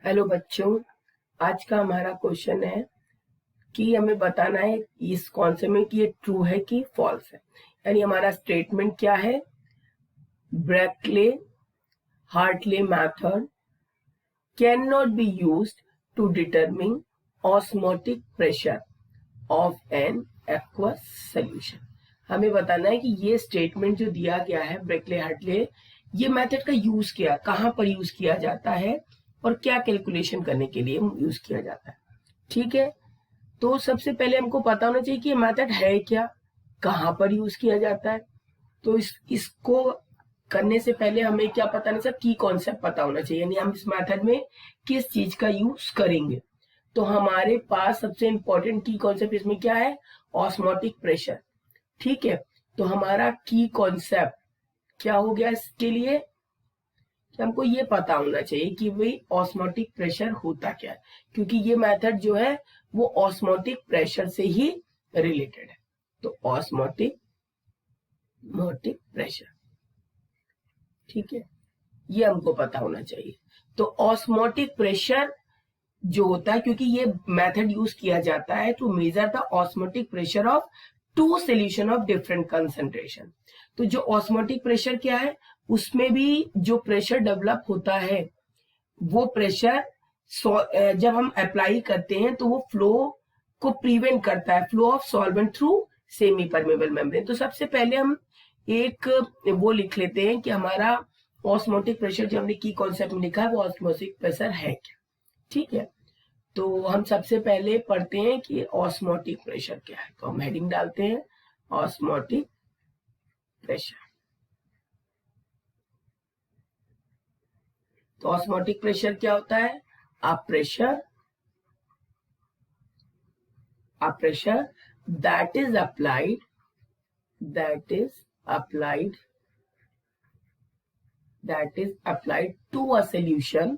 Hello बच्चों, आज का हमारा क्वेश्चन है कि हमें बताना है इस कॉन्सेप्ट में कि ये ट्रू है कि फॉल्स है। यानी हमारा स्टेटमेंट क्या है, Berkeley Hartley method can not be used to determine osmotic pressure of an aqueous solution. हमें बताना है कि ये स्टेटमेंट जो दिया गया है ब्रेकले हार्टले, ये मेथड का यूज किया, कहाँ पर यूज किया जाता है और क्या कैलकुलेशन करने के लिए यूज किया जाता है। ठीक है, तो सबसे पहले हमको पता होना चाहिए कि ये मेथड है क्या, कहाँ पर यूज किया जाता है। तो इसको करने से पहले हमें क्या पता नहीं, सब की कॉन्सेप्ट पता होना चाहिए, यानी हम इस मेथड में किस चीज का यूज करेंगे। तो हमारे पास सबसे इंपॉर्टेंट की कॉन्सेप्ट इसमें क्या है, ऑस्मोटिक प्रेशर। ठीक है, तो हमारा की कॉन्सेप्ट क्या हो गया इसके लिए कि हमको ये पता होना चाहिए कि भाई ऑस्मोटिक प्रेशर होता क्या है, क्योंकि ये मेथड जो है वो ऑस्मोटिक प्रेशर से ही रिलेटेड है। तो ऑस्मोटिक प्रेशर, ठीक है, ये हमको पता होना चाहिए। तो ऑस्मोटिक प्रेशर जो होता है, क्योंकि ये मेथड यूज किया जाता है to measure the osmotic pressure of two solution of different concentration. तो जो ऑस्मोटिक प्रेशर क्या है, उसमें भी जो प्रेशर डेवलप होता है वो प्रेशर जब हम अप्लाई करते हैं तो वो फ्लो को प्रिवेंट करता है, flow of solvent through semi permeable membrane. तो सबसे पहले हम एक वो लिख लेते हैं कि हमारा ऑस्मोटिक प्रेशर जो हमने की कॉन्सेप्ट में लिखा है वो ऑस्मोटिक प्रेशर है क्या। ठीक है, तो हम सबसे पहले पढ़ते हैं कि ऑस्मोटिक प्रेशर क्या है। तो हम हेडिंग डालते हैं ऑस्मोटिक प्रेशर। तो ऑस्मोटिक प्रेशर क्या होता है, a pressure that is applied to a solution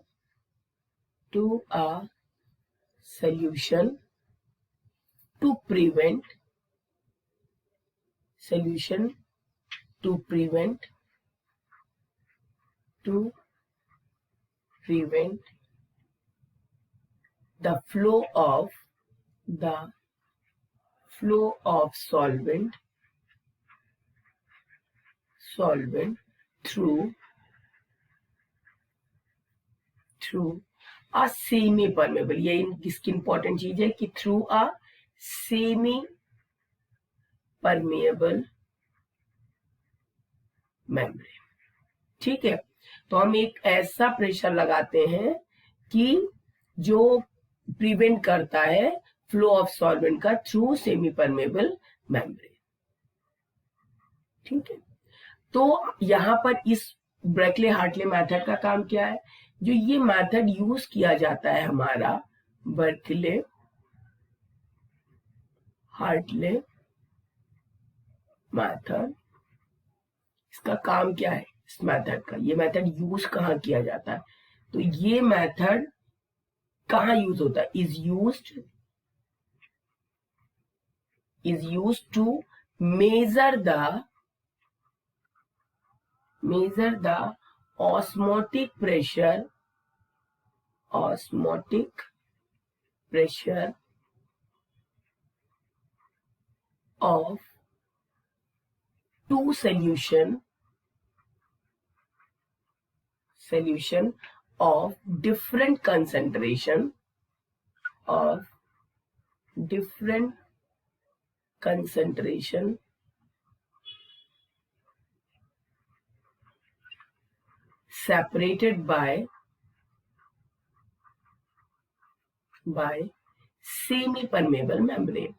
to prevent the flow of solvent through a semi permeable, ये इसकी इंपॉर्टेंट चीज है कि through a semi permeable membrane. ठीक है, तो हम एक ऐसा प्रेशर लगाते हैं कि जो प्रिवेंट करता है फ्लो ऑफ सॉल्वेंट का थ्रू सेमी परमेबल मेम्ब्रेन। ठीक है, तो यहां पर इस ब्रेकले हार्टले मेथड का काम क्या है, जो ये मेथड यूज किया जाता है हमारा ब्रेकले हार्टले मेथड, इसका काम क्या है, इस मेथड का, ये मेथड यूज कहाँ किया जाता है। तो ये मेथड कहाँ यूज होता है, is use to measure the osmotic pressure of two solution of different concentration separated by semi permeable membrane.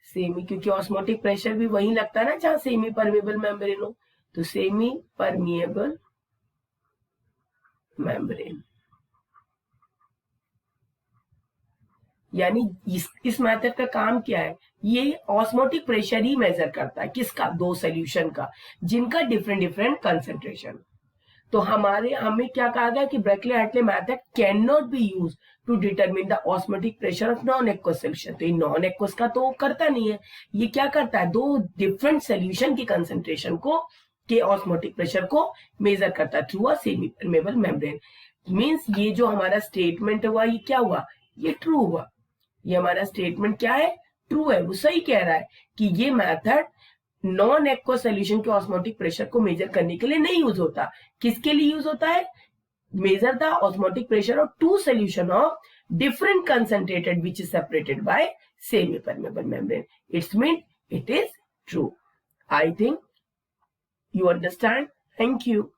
Semi, क्योंकि ऑस्मोटिक प्रेशर भी वहीं लगता है ना जहां सेमी परमेबल मेम्ब्रेन हो, तो सेमी परमिएबल मेम्ब्रेन। यानी इस मेथड का काम क्या है, ये ऑस्मोटिक प्रेशर ही मेजर करता है, किसका, दो सॉल्यूशन का जिनका डिफरेंट कंसंट्रेशन। तो हमें क्या कहा गया कि Berkeley Hartley method can not be use to determine the osmotic pressure of non aqueous solution. तो ये नॉन एक्वस का तो करता नहीं है, ये क्या करता है, दो डिफरेंट सॉल्यूशन की कंसंट्रेशन को के ऑस्मोटिक प्रेशर को मेजर करता है through a semi permeable membrane. Means ये जो हमारा स्टेटमेंट हुआ ये क्या हुआ, ये ट्रू हुआ। ये हमारा स्टेटमेंट क्या है, ट्रू है। वो सही कह रहा है कि ये मेथड नॉन एक्वस सॉल्यूशन के ऑस्मोटिक प्रेशर को मेजर करने के लिए नहीं यूज होता। किसके लिए यूज होता है, measure the osmotic pressure of two solution of different concentrated which is separated by semi permeable membrane. It's mean it is true. I think you understand. Thank you.